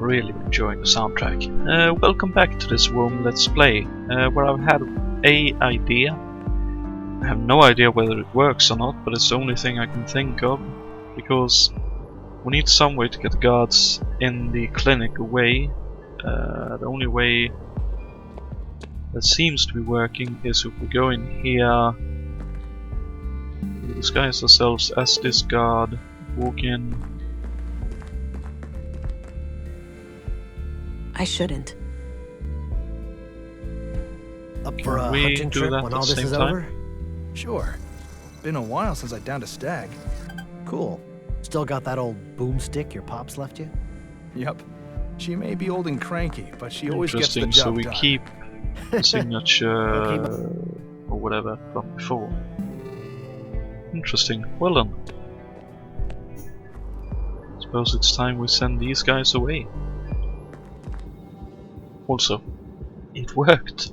really enjoying the soundtrack. Welcome back to this Rome Let's Play, where I've had a idea. I have no idea whether it works or not, but it's the only thing I can think of, because we need some way to get the guards in the clinic away. The only way that seems to be working is if we go in here, we disguise ourselves as this guard, walk in. I shouldn't. Up for a hunting trip when all this is over? Sure. Been a while since I downed a stag. Cool. Still got that old boomstick your pops left you? Yep. She may be old and cranky, but she always gets the job done. So we keep the signature or whatever from before. Interesting. Well done. Suppose it's time we send these guys away. Also, it worked.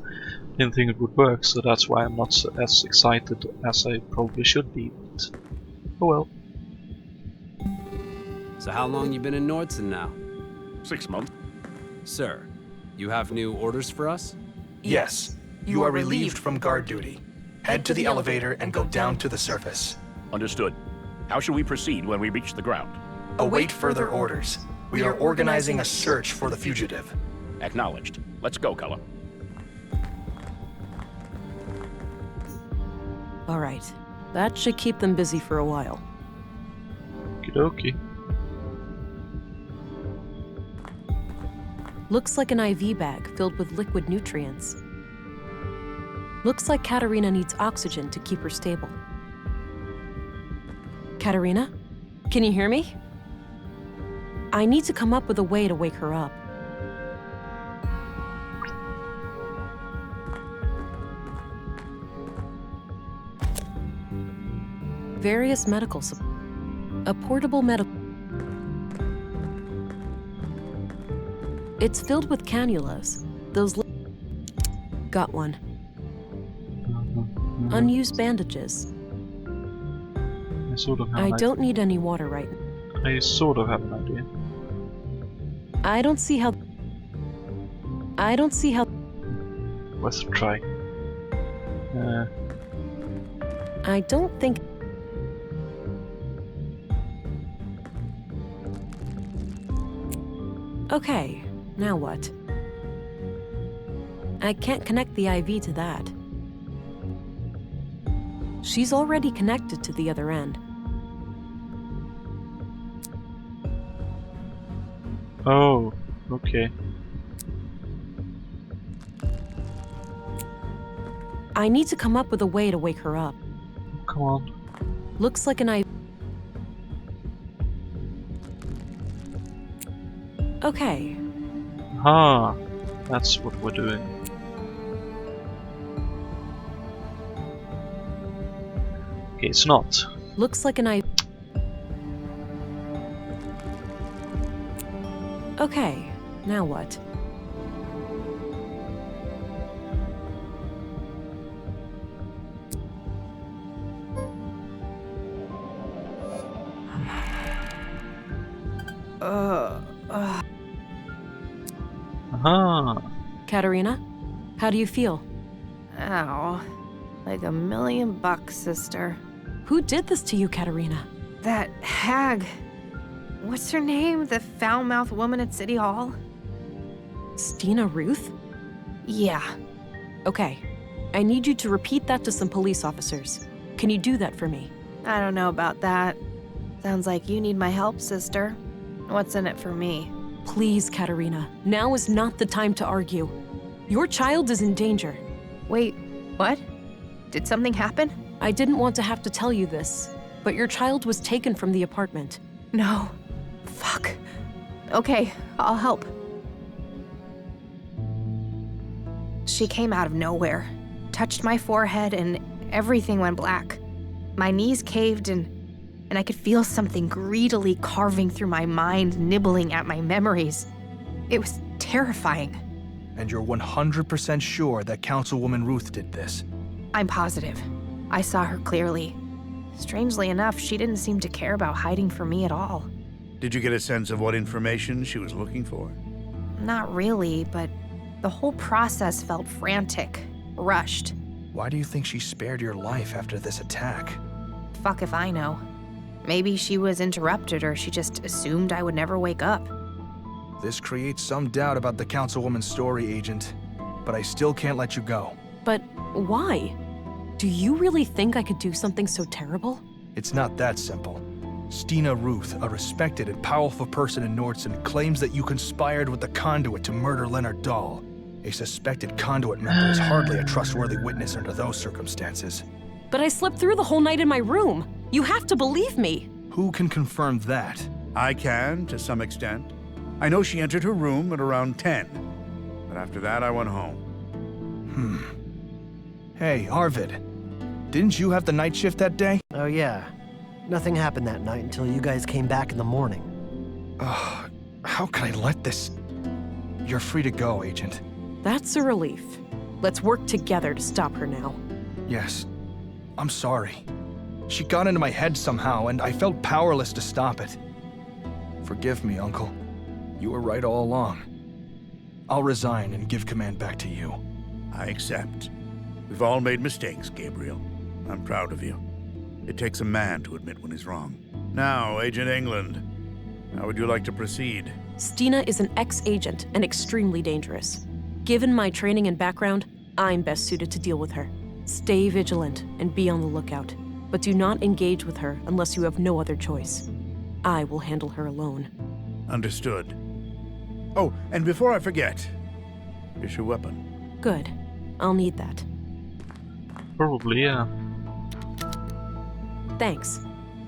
Didn't think it would work, so that's why I'm not as excited as I probably should be. But oh well. So how long you been in Nordson now? 6 months. Sir, you have new orders for us? Yes. You are relieved from guard duty. Head to the elevator and go down to the surface. Understood. How should we proceed when we reach the ground? Await further orders. We are organizing a search for the fugitive. Acknowledged. Let's go, Cullen. All right. That should keep them busy for a while. Okie dokie. Looks like an IV bag filled with liquid nutrients. Looks like Katerina needs oxygen to keep her stable. Katerina? Can you hear me? I need to come up with a way to wake her up. Various medical supplies. A portable medical. It's filled with cannulas. Got one. Unused bandages. I don't need any water right now. I sort of have an idea. I don't see how. Let's try. I don't think. Okay, now what? I can't connect the IV to that. She's already connected to the other end. Oh, okay. I need to come up with a way to wake her up. Come on. Looks like an IV. Okay. Ah, that's what we're doing. Okay, it's not. Looks like an IV. Okay, now what? Aha. Katerina, how do you feel? Ow. Like $1,000,000, sister. Who did this to you, Katerina? That hag. What's her name? The foul-mouthed woman at City Hall? Stina Rooth? Yeah. Okay. I need you to repeat that to some police officers. Can you do that for me? I don't know about that. Sounds like you need my help, sister. What's in it for me? Please, Katerina. Now is not the time to argue. Your child is in danger. Wait, what? Did something happen? I didn't want to have to tell you this, but your child was taken from the apartment. No. Fuck. Okay, I'll help. She came out of nowhere, touched my forehead, and everything went black. My knees caved and I could feel something greedily carving through my mind, nibbling at my memories. It was terrifying. And you're 100% sure that Councilwoman Rooth did this? I'm positive. I saw her clearly. Strangely enough, she didn't seem to care about hiding from me at all. Did you get a sense of what information she was looking for? Not really, but the whole process felt frantic, rushed. Why do you think she spared your life after this attack? Fuck if I know. Maybe she was interrupted or she just assumed I would never wake up. This creates some doubt about the Councilwoman's story, Agent. But I still can't let you go. But why? Do you really think I could do something so terrible? It's not that simple. Stina Rooth, a respected and powerful person in Nordson, claims that you conspired with the Conduit to murder Leonard Dahl. A suspected Conduit member is hardly a trustworthy witness under those circumstances. But I slept through the whole night in my room. You have to believe me. Who can confirm that? I can, to some extent. I know she entered her room at around 10. But after that, I went home. Hey, Arvid. Didn't you have the night shift that day? Oh yeah. Nothing happened that night until you guys came back in the morning. How can I let this... You're free to go, Agent. That's a relief. Let's work together to stop her now. Yes. I'm sorry. She got into my head somehow, and I felt powerless to stop it. Forgive me, Uncle. You were right all along. I'll resign and give command back to you. I accept. We've all made mistakes, Gabriel. I'm proud of you. It takes a man to admit when he's wrong. Now, Agent England, how would you like to proceed? Stina is an ex-agent and extremely dangerous. Given my training and background, I'm best suited to deal with her. Stay vigilant and be on the lookout, but do not engage with her unless you have no other choice. I will handle her alone. Understood. Oh, and before I forget, here's your weapon. Good. I'll need that. Probably, yeah. Thanks.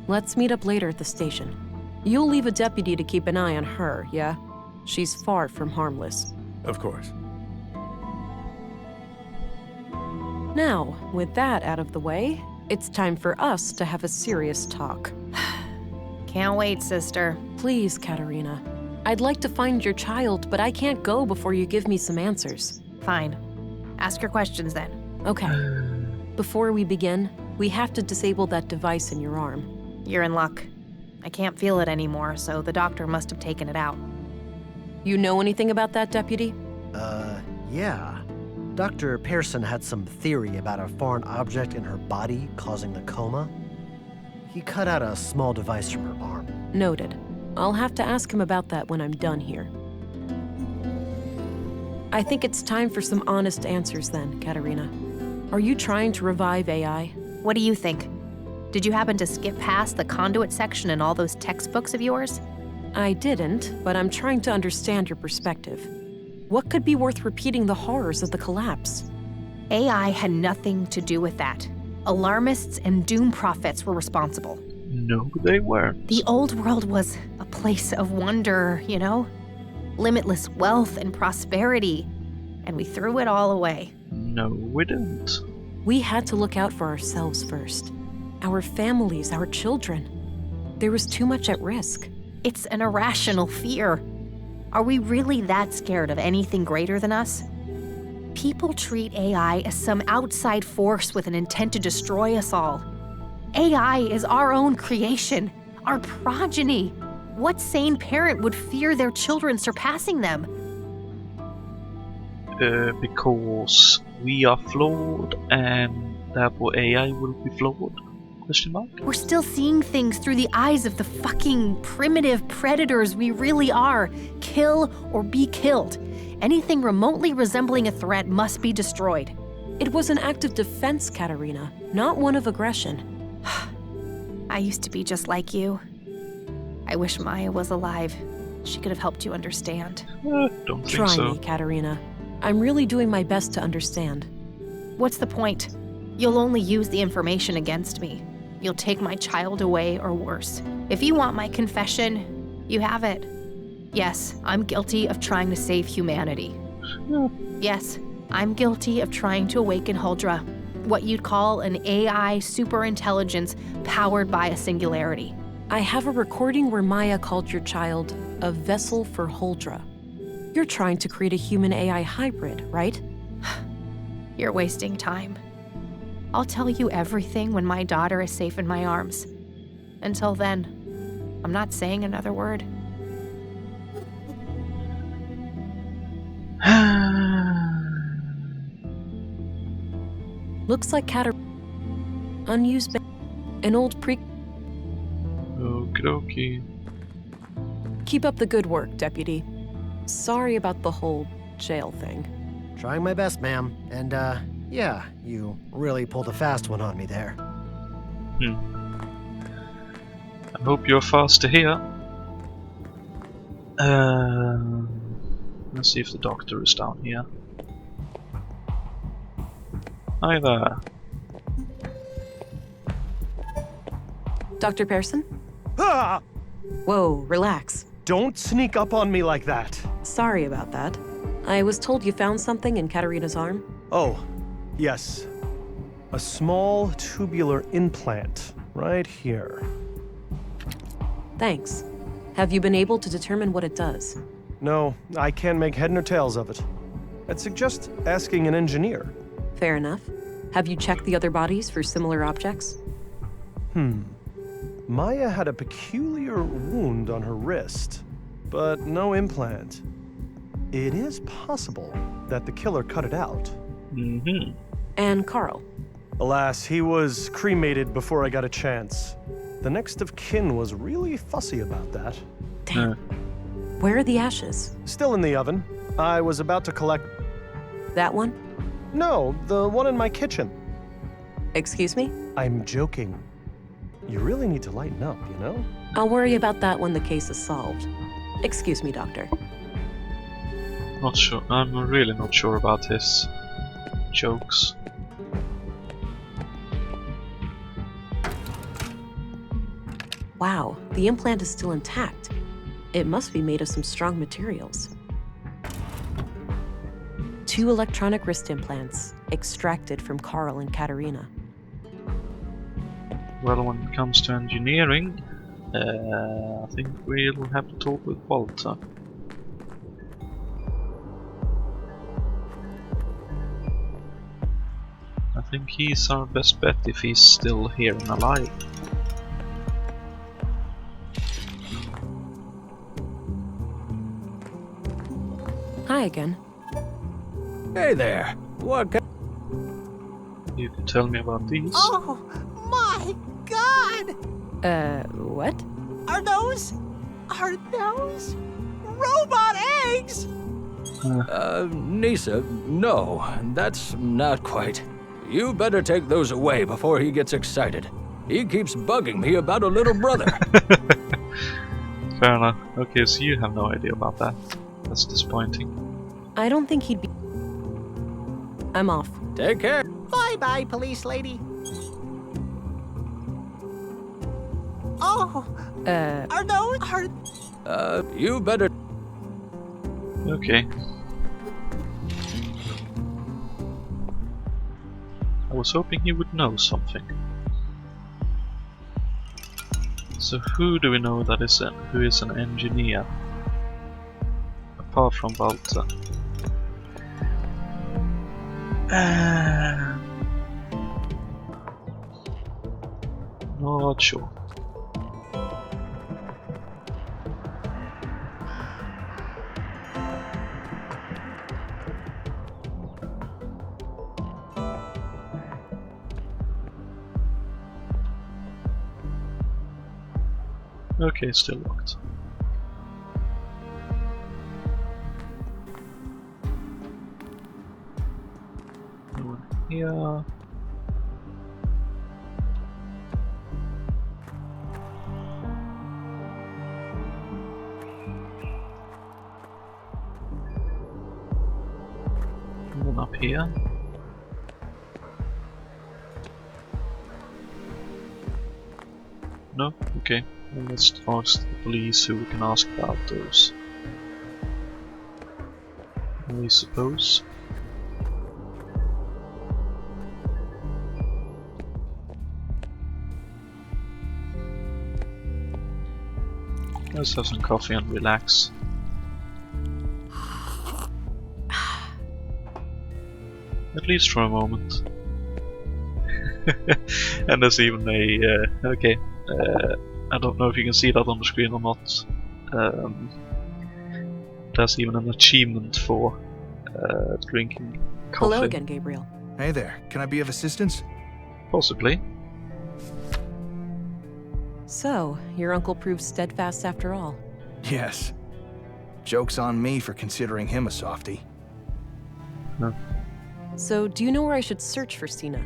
Let's meet up later at the station. You'll leave a deputy to keep an eye on her, yeah? She's far from harmless. Of course. Now, with that out of the way, it's time for us to have a serious talk. Can't wait, sister. Please, Katerina. I'd like to find your child, but I can't go before you give me some answers. Fine. Ask your questions then. Okay. Before we begin, we have to disable that device in your arm. You're in luck. I can't feel it anymore, so the doctor must have taken it out. You know anything about that, Deputy? Yeah. Dr. Pearson had some theory about a foreign object in her body causing the coma. He cut out a small device from her arm. Noted. I'll have to ask him about that when I'm done here. I think it's time for some honest answers then, Katerina. Are you trying to revive AI? What do you think? Did you happen to skip past the conduit section in all those textbooks of yours? I didn't, but I'm trying to understand your perspective. What could be worth repeating the horrors of the collapse? AI had nothing to do with that. Alarmists and doom prophets were responsible. No, they weren't. The old world was a place of wonder, you know? Limitless wealth and prosperity. And we threw it all away. No, we didn't. We had to look out for ourselves first. Our families, our children. There was too much at risk. It's an irrational fear. Are we really that scared of anything greater than us? People treat AI as some outside force with an intent to destroy us all. AI is our own creation, our progeny. What sane parent would fear their children surpassing them? Because we are flawed and therefore AI will be flawed? Question mark? We're still seeing things through the eyes of the fucking primitive predators we really are. Kill or be killed. Anything remotely resembling a threat must be destroyed. It was an act of defense, Katerina, not one of aggression. I used to be just like you. I wish Maya was alive. She could have helped you understand. Don't think Try so. me, Katerina. I'm really doing my best to understand. What's the point? You'll only use the information against me. You'll take my child away or worse. If you want my confession, you have it. Yes, I'm guilty of trying to save humanity. Yes, I'm guilty of trying to awaken Huldra, what you'd call an AI superintelligence powered by a singularity. I have a recording where Maya called your child a vessel for Huldra. You're trying to create a human-AI hybrid, right? You're wasting time. I'll tell you everything when my daughter is safe in my arms. Until then, I'm not saying another word. Looks like unused an old pre. Okie dokie. Keep up the good work, Deputy. Sorry about the whole jail thing. Trying my best, ma'am. And, yeah, you really pulled a fast one on me there. I hope you're fast to hear. Let's see if the doctor is down here. Hi there. Dr. Pearson? Ah! Whoa, relax. Don't sneak up on me like that. Sorry about that. I was told you found something in Katarina's arm. Oh, yes. A small tubular implant right here. Thanks. Have you been able to determine what it does? No, I can't make head nor tails of it. I'd suggest asking an engineer. Fair enough. Have you checked the other bodies for similar objects? Maya had a peculiar wound on her wrist, but no implant. It is possible that the killer cut it out. And Carl? Alas, he was cremated before I got a chance. The next of kin was really fussy about that. Damn. Where are the ashes? Still in the oven. I was about to collect... That one? No, the one in my kitchen. Excuse me? I'm joking. You really need to lighten up, you know? I'll worry about that when the case is solved. Excuse me, Doctor. Not sure. I'm really not sure about his jokes. Wow, the implant is still intact. It must be made of some strong materials. 2 electronic wrist implants, extracted from Carl and Katarina. Well, when it comes to engineering, I think we'll have to talk with Walter. I think he's our best bet if he's still here and alive. Hi again. Hey there. What can... You could tell me about these? Oh, my God! What? Are those robot eggs? Nisa, no, that's not quite. You better take those away before he gets excited. He keeps bugging me about a little brother. Fair enough. Okay, so you have no idea about that. That's disappointing. I don't think he'd be... I'm off. Take care. Bye-bye, police lady. Oh, are those... You better... Okay. I was hoping he would know something. So who do we know that is who is an engineer? Apart from Walter. Not sure. Okay, still locked. No one here. No one up here. No? Okay. Well, let's ask the police who we can ask about those. I suppose. Let's have some coffee and relax. At least for a moment. And there's even a... okay. I don't know if you can see that on the screen or not. There's even an achievement for drinking coffee. Hello again, Gabriel. Hey there, can I be of assistance? Possibly. So, your uncle proved steadfast after all. Yes. Joke's on me for considering him a softie. Huh. So, do you know where I should search for Stina?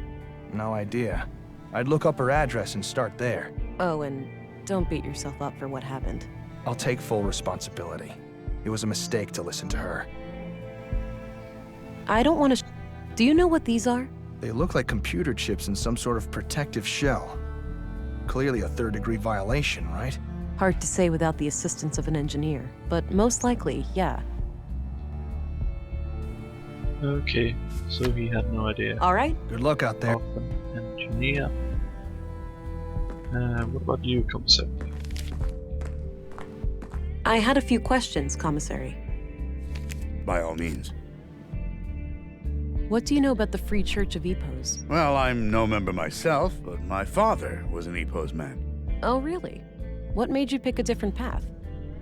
No idea. I'd look up her address and start there. Oh, and don't beat yourself up for what happened. I'll take full responsibility. It was a mistake to listen to her. I don't want to... Do you know what these are? They look like computer chips in some sort of protective shell. Clearly a third-degree violation, right? Hard to say without the assistance of an engineer, but most likely, yeah. Okay, so he had no idea. All right. Good luck out there. Engineer. What about you, Commissary? I had a few questions, Commissary. By all means. What do you know about the Free Church of Epos? Well, I'm no member myself, but my father was an Epos man. Oh, really? What made you pick a different path?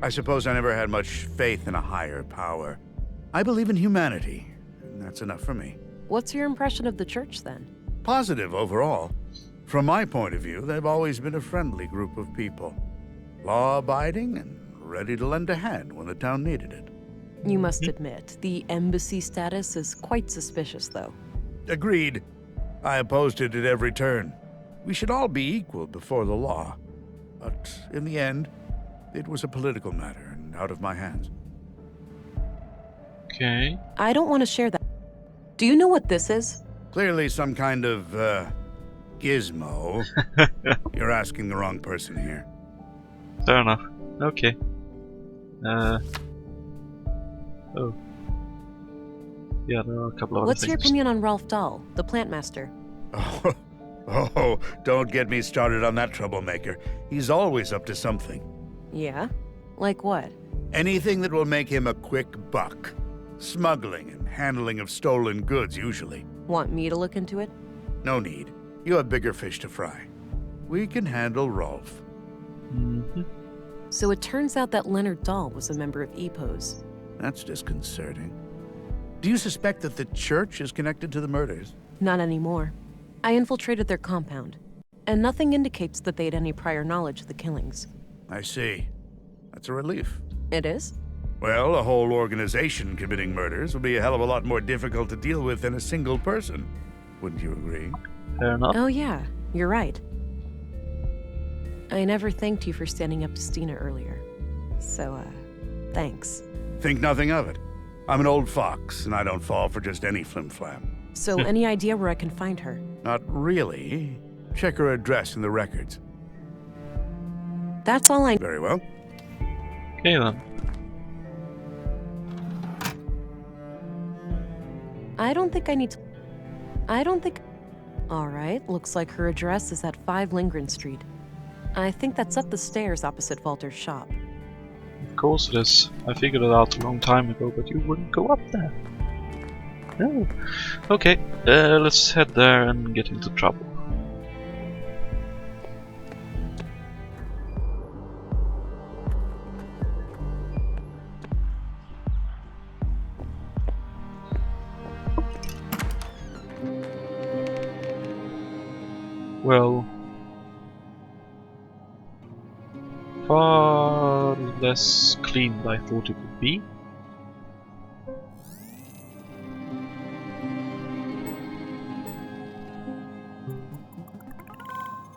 I suppose I never had much faith in a higher power. I believe in humanity, and that's enough for me. What's your impression of the church, then? Positive overall. From my point of view, they've always been a friendly group of people. Law-abiding and ready to lend a hand when the town needed it. You must admit, the embassy status is quite suspicious, though. Agreed. I opposed it at every turn. We should all be equal before the law. But in the end, it was a political matter and out of my hands. Okay. I don't want to share that. Do you know what this is? Clearly some kind of, gizmo. You're asking the wrong person here. Fair enough. Okay. Oh. Yeah, there are a couple of What's other your things. opinion on Ralph Dahl, the plant master? Oh, don't get me started on that troublemaker. He's always up to something. Yeah? Like what? Anything that will make him a quick buck. Smuggling and handling of stolen goods, usually. Want me to look into it? No need. You have bigger fish to fry. We can handle Rolf. Mm-hmm. So it turns out that Leonard Dahl was a member of Epos. That's disconcerting. Do you suspect that the church is connected to the murders? Not anymore. I infiltrated their compound, and nothing indicates that they had any prior knowledge of the killings. I see. That's a relief. It is? Well, a whole organization committing murders would be a hell of a lot more difficult to deal with than a single person. Wouldn't you agree? Fair enough. Oh yeah, you're right. I never thanked you for standing up to Stina earlier. So, thanks. Think nothing of it. I'm an old fox, and I don't fall for just any flim-flam. So, any idea where I can find her? Not really. Check her address in the records. That's all I... Very well. Okay then. I don't think I need to... Alright, looks like her address is at 5 Lindgren Street. I think that's up the stairs opposite Walter's shop. Of course it is. I figured it out a long time ago, but you wouldn't go up there. No. Okay, let's head there and get into trouble. Well, far less clean than I thought it would be.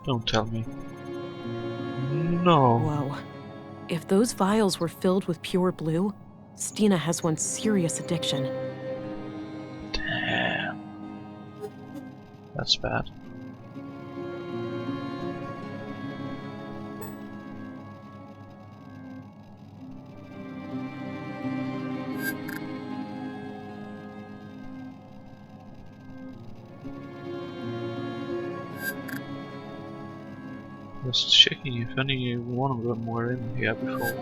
Don't tell me. No. Whoa. If those vials were filled with pure blue, Stina has one serious addiction. Damn. That's bad. Just checking if any one of them were in here before.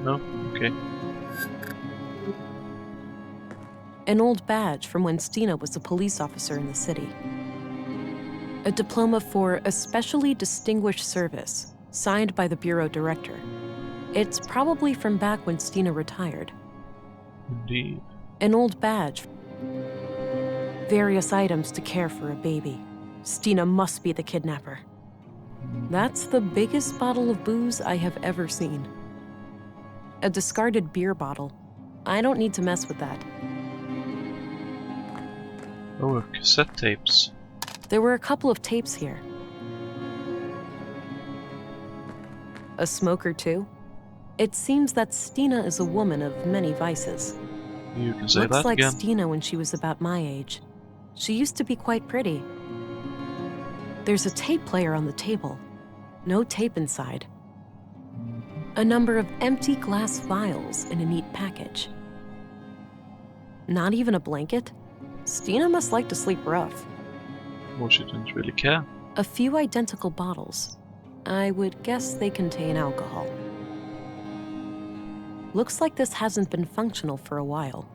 No? Okay. An old badge from when Stina was a police officer in the city. A diploma for especially distinguished service, signed by the bureau director. It's probably from back when Stina retired. Indeed. An old badge. Various items to care for a baby. Stina must be the kidnapper. That's the biggest bottle of booze I have ever seen. A discarded beer bottle. I don't need to mess with that. Oh, cassette tapes. There were a couple of tapes here. A smoker too? It seems that Stina is a woman of many vices. You can say Looks that like again. Stina when she was about my age. She used to be quite pretty. There's a tape player on the table. No tape inside. A number of empty glass vials in a neat package. Not even a blanket? Stina must like to sleep rough. Well, she didn't really care. A few identical bottles. I would guess they contain alcohol. Looks like this hasn't been functional for a while.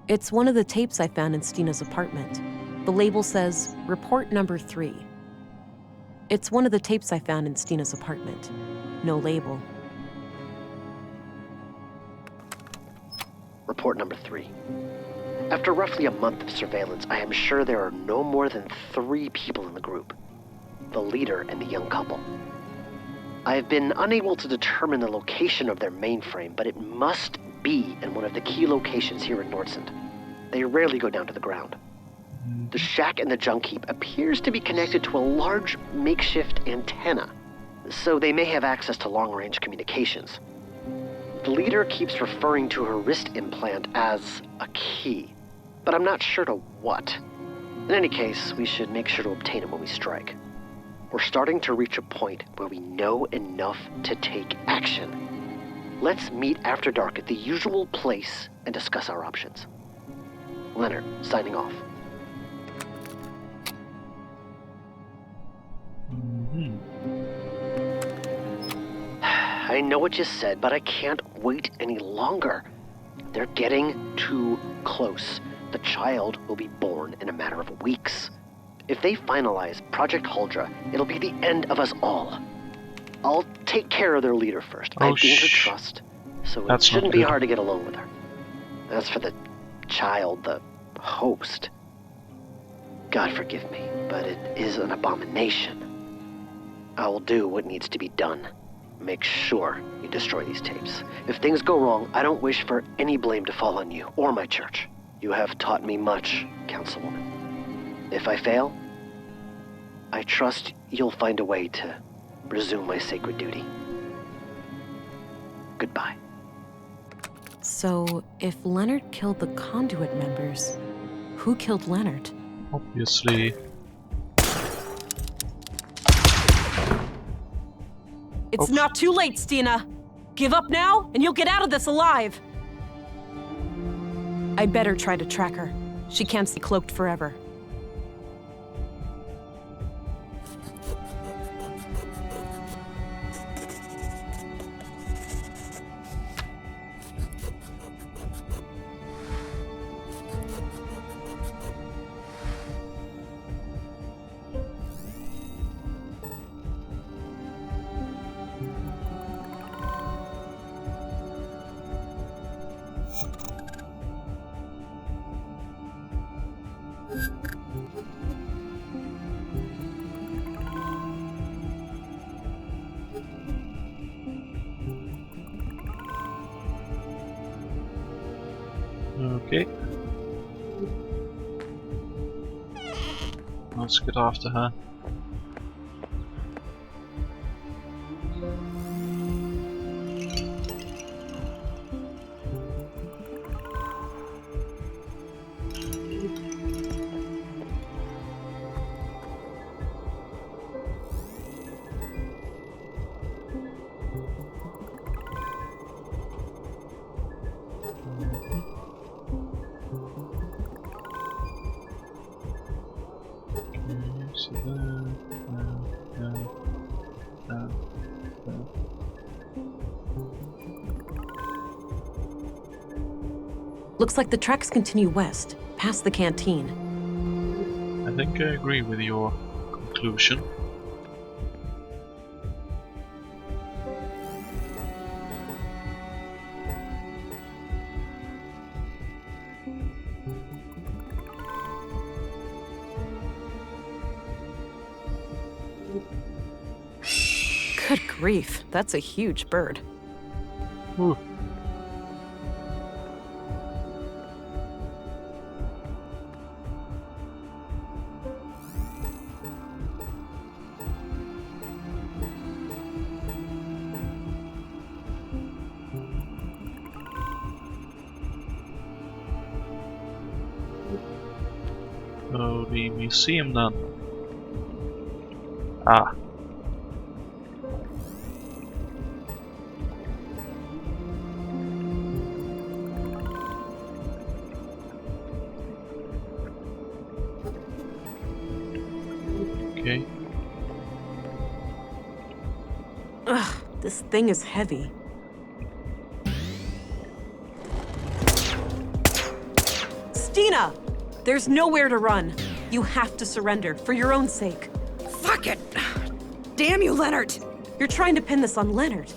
It's one of the tapes I found in Stina's apartment. The label says, Report number 3. It's one of the tapes I found in Stina's apartment. No label. Report number 3. After roughly a month of surveillance, I am sure there are no more than 3 people in the group. The leader and the young couple. I have been unable to determine the location of their mainframe, but it must be in one of the key locations here in Nordsund. They rarely go down to the ground. The shack in the junk heap appears to be connected to a large makeshift antenna, so they may have access to long-range communications. The leader keeps referring to her wrist implant as a key, but I'm not sure to what. In any case, we should make sure to obtain it when we strike. We're starting to reach a point where we know enough to take action. Let's meet after dark at the usual place and discuss our options. Leonard, signing off. I know what you said, but I can't wait any longer. They're getting too close. The child will be born in a matter of weeks. If they finalize Project Huldra, it'll be the end of us all. I'll take care of their leader first. I've gained her trust, so it shouldn't be hard to get along with her. As for the child, the host, God forgive me, but it is an abomination. I will do what needs to be done. Make sure you destroy these tapes. If things go wrong, I don't wish for any blame to fall on you or my church. You have taught me much, Councilwoman. If I fail, I trust you'll find a way to resume my sacred duty. Goodbye. So, if Leonard killed the Conduit members, who killed Leonard? Obviously. It's not too late, Stina. Give up now, and you'll get out of this alive. I better try to track her. She can't stay cloaked forever. Okay. Let's get after her. Looks like the tracks continue west, past the canteen. I think I agree with your conclusion. Good grief, that's a huge bird. Ooh. Oh, the museum then. Ah. Okay. Ugh, this thing is heavy. Stina! There's nowhere to run. You have to surrender, for your own sake. Fuck it! Damn you, Leonard! You're trying to pin this on Leonard.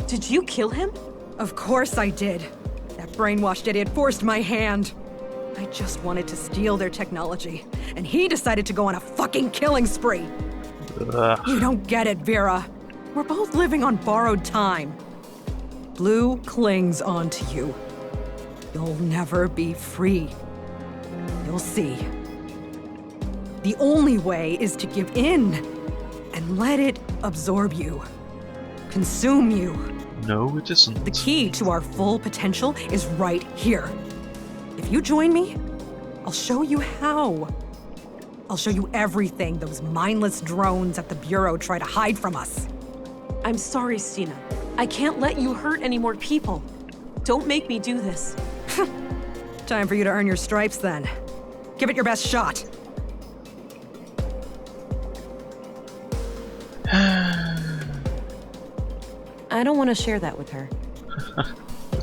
Did you kill him? Of course I did. That brainwashed idiot forced my hand. I just wanted to steal their technology, and he decided to go on a fucking killing spree. You don't get it, Vera. We're both living on borrowed time. Blue clings onto you. You'll never be free. You'll see. The only way is to give in and let it absorb you, consume you. No, it isn't. The key to our full potential is right here. If you join me, I'll show you how. I'll show you everything those mindless drones at the Bureau try to hide from us. I'm sorry, Stina. I can't let you hurt any more people. Don't make me do this. Time for you to earn your stripes, then. Give it your best shot. I don't want to share that with her.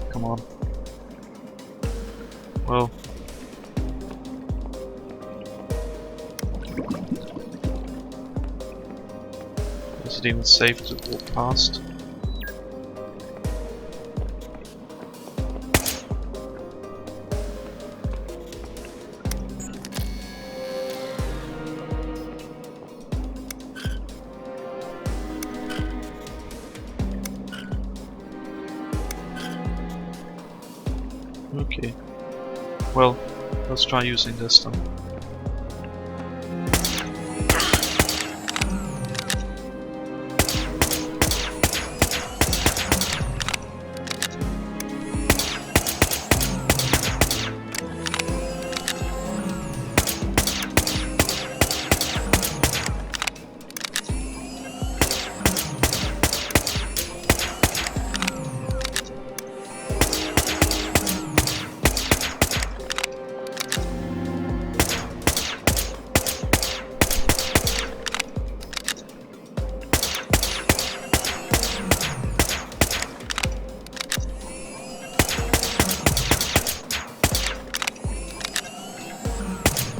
Come on. Well. Is it even safe to walk past? Okay. Well, let's try using this then.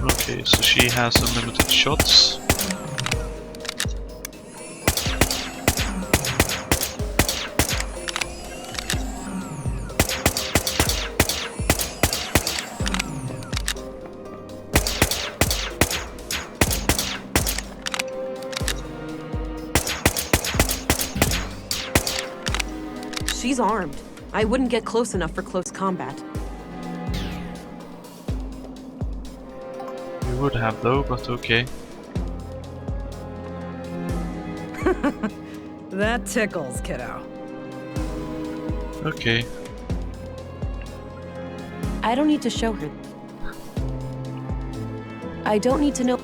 Okay, so she has unlimited shots. She's armed. I wouldn't get close enough for close combat. You would have though, but okay. That tickles, kiddo. Okay. I don't need to show her. I don't need to know.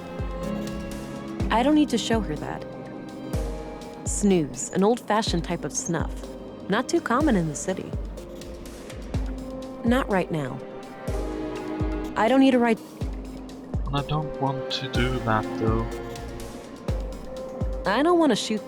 I don't need to show her that. Snooze, an old-fashioned type of snuff. Not too common in the city. Not right now. I don't need a right. I don't want to do that though. I don't want to shoot.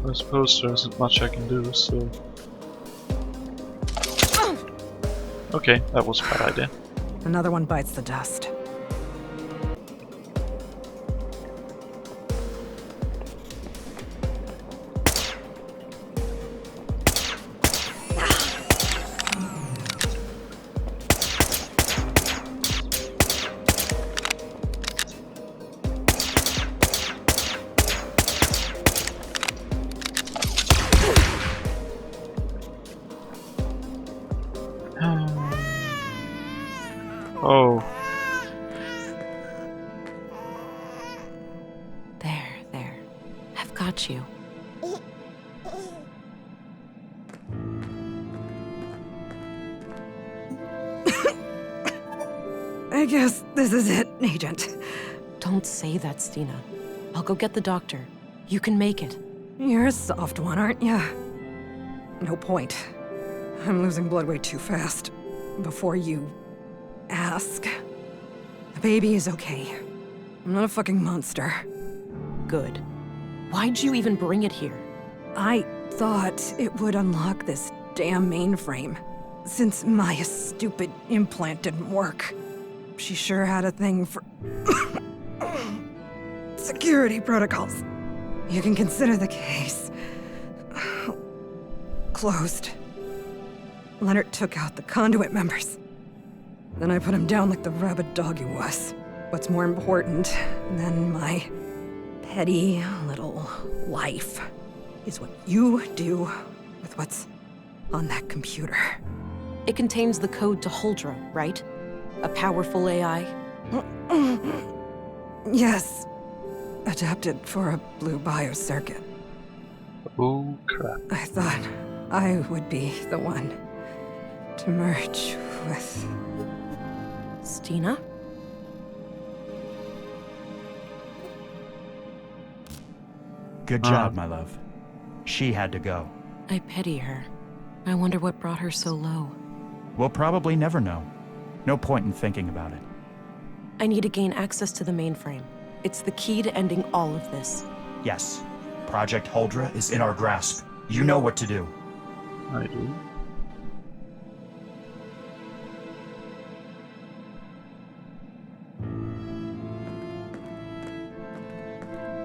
I suppose there isn't much I can do, so... Okay, that was a bad idea. Another one bites the dust. Oh. There. I've got you. I guess this is it, Agent. Don't say that, Stina. I'll go get the doctor. You can make it. You're a soft one, aren't you? No point. I'm losing blood way too fast. Before you ask. The baby is okay. I'm not a fucking monster. Good. Why'd you even bring it here? I thought it would unlock this damn mainframe. Since Maya's stupid implant didn't work. She sure had a thing for security protocols. You can consider the case closed. Leonard took out the conduit members. Then I put him down like the rabid dog he was. What's more important than my petty little life is what you do with what's on that computer. It contains the code to Huldra, right? A powerful AI? Yes. Adapted for a blue biocircuit. Oh, crap. I thought I would be the one to merge with... Stina? Good job, my love. She had to go. I pity her. I wonder what brought her so low. We'll probably never know. No point in thinking about it. I need to gain access to the mainframe. It's the key to ending all of this. Yes. Project Huldra is in our grasp. You know what to do. I do.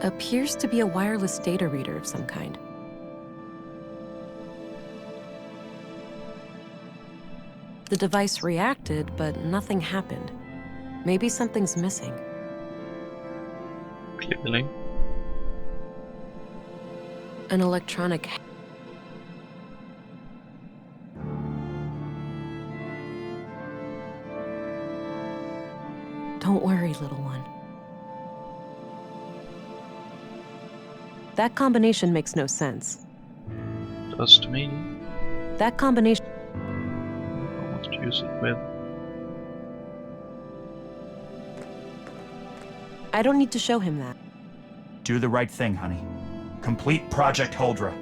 Appears to be a wireless data reader of some kind. The device reacted, but nothing happened. Maybe something's missing. Clearly. An electronic... Don't worry, little one. That combination makes no sense. Does to me. That combination... I don't know what to use it with. I don't need to show him that. Do the right thing, honey. Complete Project Huldra.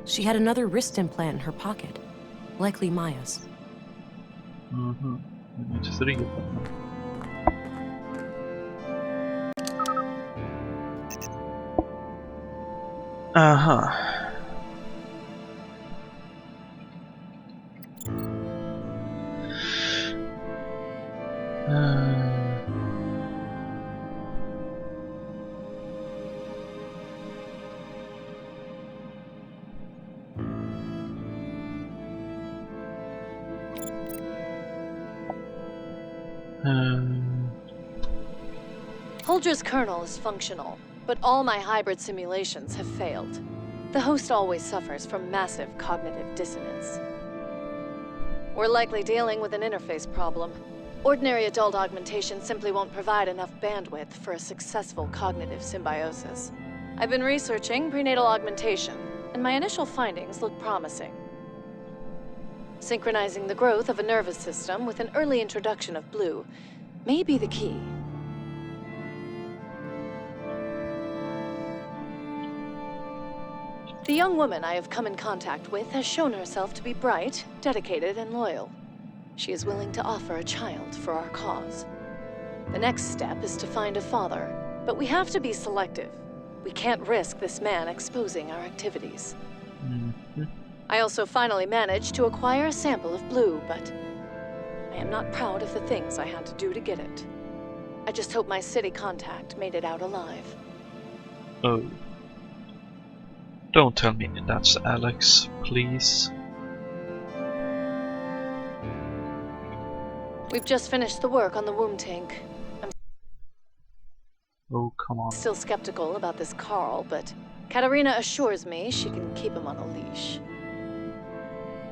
She had another wrist implant in her pocket. Likely Maya's. Mm-hmm. I need 3 of them. Uh-huh. Huldra's kernel is functional, but all my hybrid simulations have failed. The host always suffers from massive cognitive dissonance. We're likely dealing with an interface problem. Ordinary adult augmentation simply won't provide enough bandwidth for a successful cognitive symbiosis. I've been researching prenatal augmentation, and my initial findings look promising. Synchronizing the growth of a nervous system with an early introduction of blue may be the key. The young woman I have come in contact with has shown herself to be bright, dedicated, and loyal. She is willing to offer a child for our cause. The next step is to find a father, but we have to be selective. We can't risk this man exposing our activities. I also finally managed to acquire a sample of blue, but I am not proud of the things I had to do to get it. I just hope my city contact made it out alive. Oh. Don't tell me that's Alex, please. We've just finished the work on the womb tank. Oh, come on. Still skeptical about this Carl, but Katerina assures me she can keep him on a leash.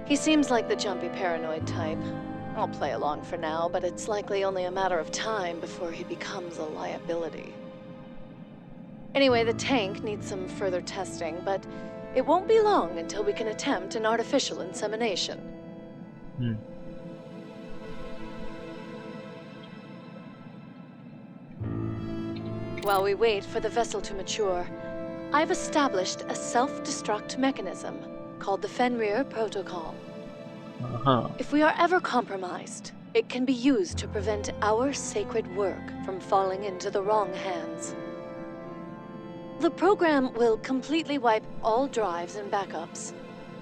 He seems like the jumpy paranoid type. I'll play along for now, but it's likely only a matter of time before he becomes a liability. Anyway, the tank needs some further testing, but it won't be long until we can attempt an artificial insemination. While we wait for the vessel to mature, I've established a self-destruct mechanism called the Fenrir Protocol. If we are ever compromised, it can be used to prevent our sacred work from falling into the wrong hands. The program will completely wipe all drives and backups.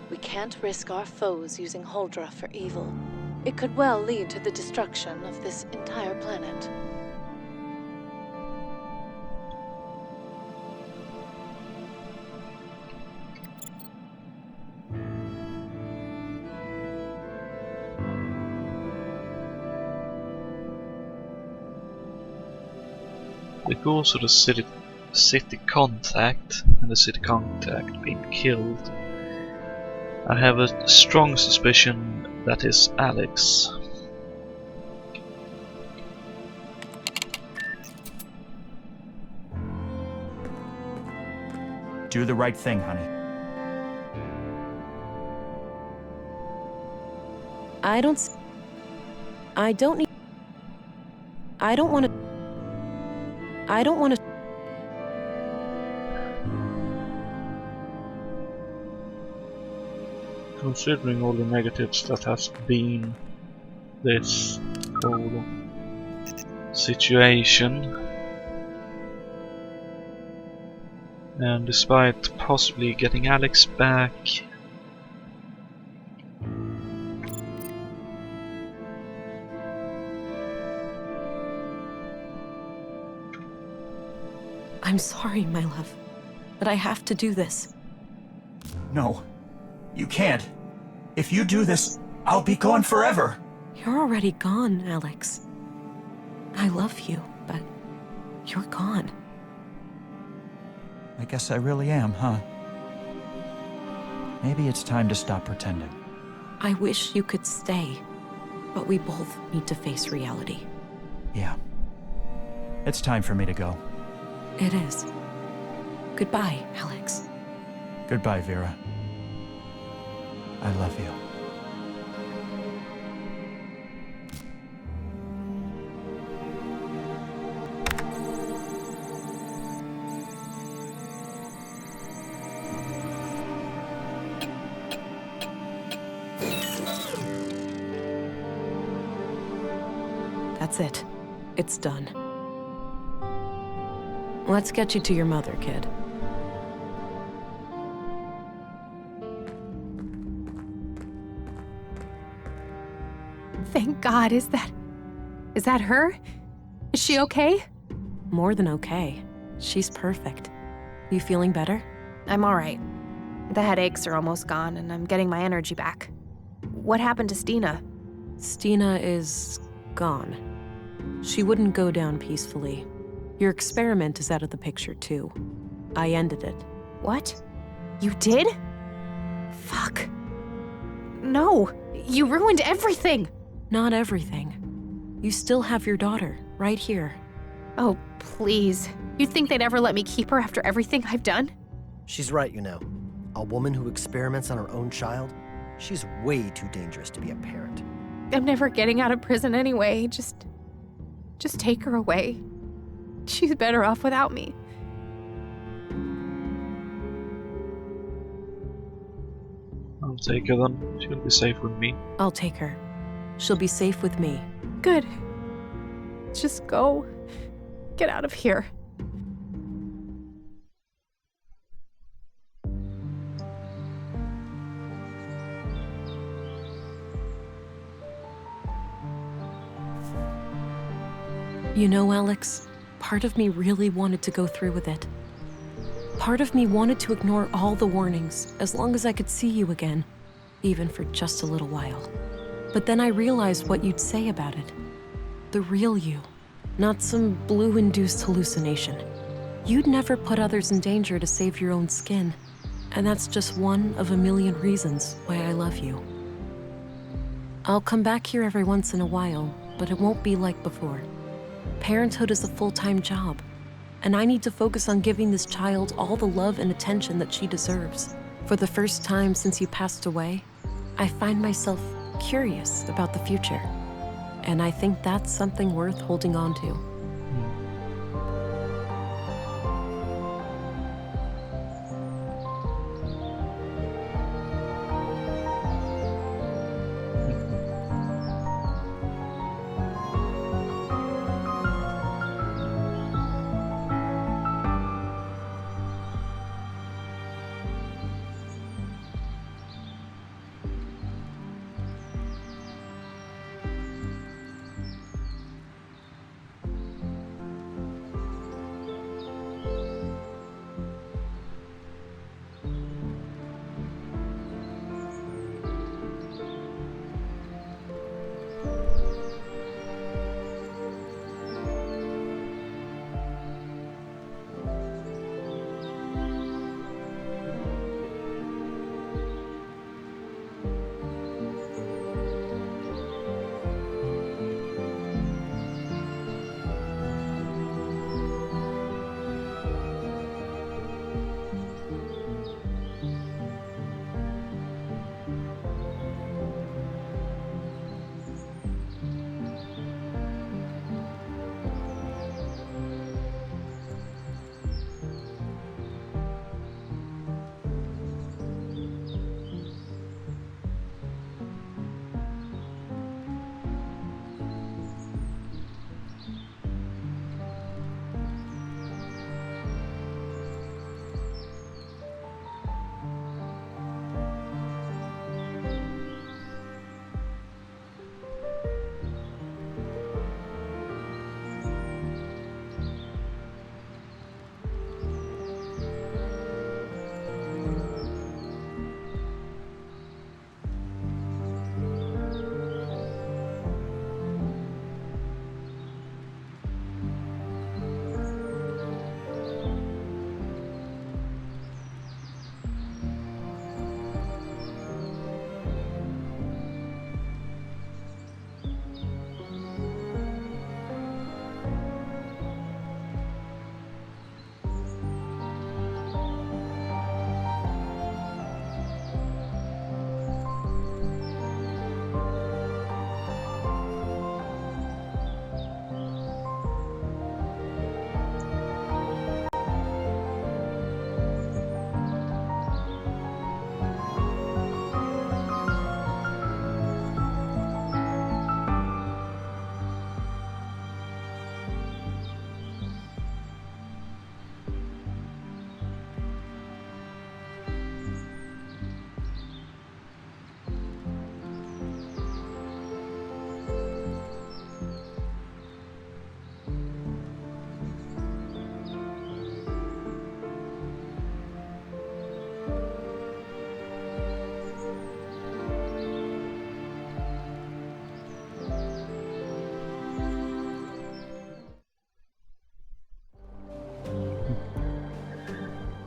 We can't risk our foes using Huldra for evil. It could well lead to the destruction of this entire planet. Because of the city contact and the city contact being killed, I have a strong suspicion that is Alex. Do the right thing, honey. I don't want to. Considering all the negatives that has been this whole situation, and despite possibly getting Alex back, I'm sorry, my love, but I have to do this. No, you can't. If you do this, I'll be gone forever. You're already gone, Alex. I love you, but you're gone. I guess I really am, huh? Maybe it's time to stop pretending. I wish you could stay, but we both need to face reality. Yeah. It's time for me to go. It is. Goodbye, Alex. Goodbye, Vera. I love you. That's it. It's done. Let's get you to your mother, kid. Thank God. Is that her? Is she okay? More than okay. She's perfect. You feeling better? I'm all right. The headaches are almost gone, and I'm getting my energy back. What happened to Stina? Stina is gone. She wouldn't go down peacefully. Your experiment is out of the picture, too. I ended it. What? You did? Fuck. No, you ruined everything. Not everything. You still have your daughter, right here. Oh, please. You'd think they'd ever let me keep her after everything I've done? She's right, you know. A woman who experiments on her own child, she's way too dangerous to be a parent. I'm never getting out of prison anyway. Just take her away. She's better off without me. take her then. She'll be safe with me. I'll take her. She'll be safe with me. Good. Just go. Get out of here. You know, Alex, part of me really wanted to go through with it. Part of me wanted to ignore all the warnings as long as I could see you again, even for just a little while. But then I realized what you'd say about it. The real you, not some blue-induced hallucination. You'd never put others in danger to save your own skin, and that's just one of a million reasons why I love you. I'll come back here every once in a while, but it won't be like before. Parenthood is a full-time job, and I need to focus on giving this child all the love and attention that she deserves. For the first time since you passed away, I find myself curious about the future, and I think that's something worth holding on to.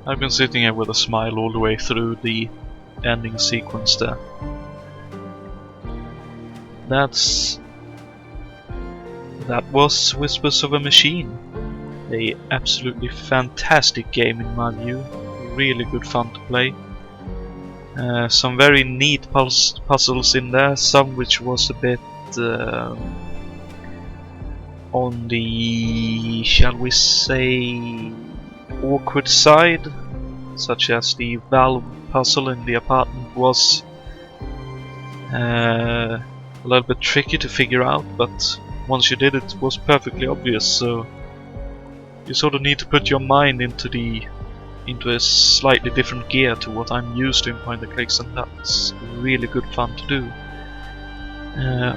I've been sitting here with a smile all the way through the ending sequence there. That was Whispers of a Machine. A absolutely fantastic game in my view. Really good fun to play. Some very neat puzzles in there, some which was a bit on the, shall we say, awkward side, such as the valve puzzle in the apartment was A little bit tricky to figure out, but once you did it was perfectly obvious, so you sort of need to put your mind into a slightly different gear to what I'm used to in point and clicks, and that's really good fun to do.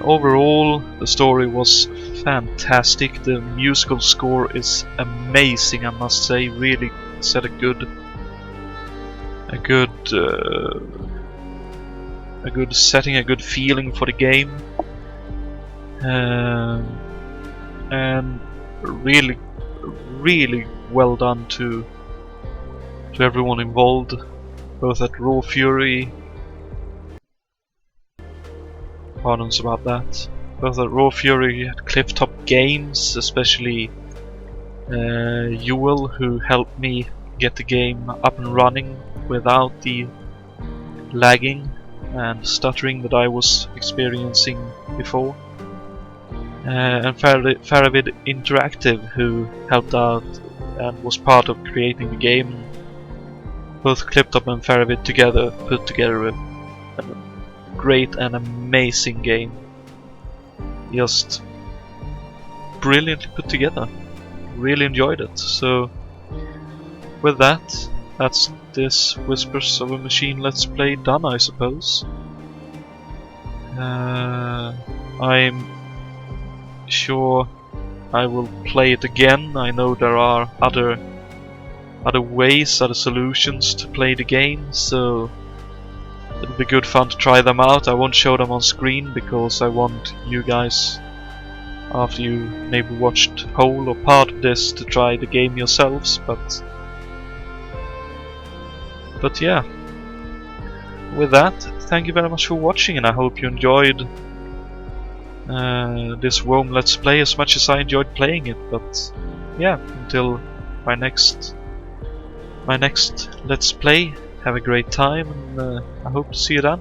Overall, the story was fantastic. The musical score is amazing, I must say. Really set a good setting, a good feeling for the game, and really well done to everyone involved, both at Raw Fury. Pardons about that. Both at Raw Fury, at Clifftop Games, especially Joel, who helped me get the game up and running without the lagging and stuttering that I was experiencing before. And Faravid Interactive, who helped out and was part of creating the game. Both Clifftop and Faravid together put together a great and amazing game. Just brilliantly put together. Really enjoyed it. So with that, that's this Whispers of a Machine Let's Play done, I suppose. I'm sure I will play it again. I know there are other ways, other solutions to play the game, so it'll be good fun to try them out. I won't show them on screen because I want you guys, after you maybe watched whole or part of this, to try the game yourselves, but yeah. With that, thank you very much for watching, and I hope you enjoyed this Rome Let's Play as much as I enjoyed playing it. But yeah, until my next Let's Play, have a great time, and I hope to see you then.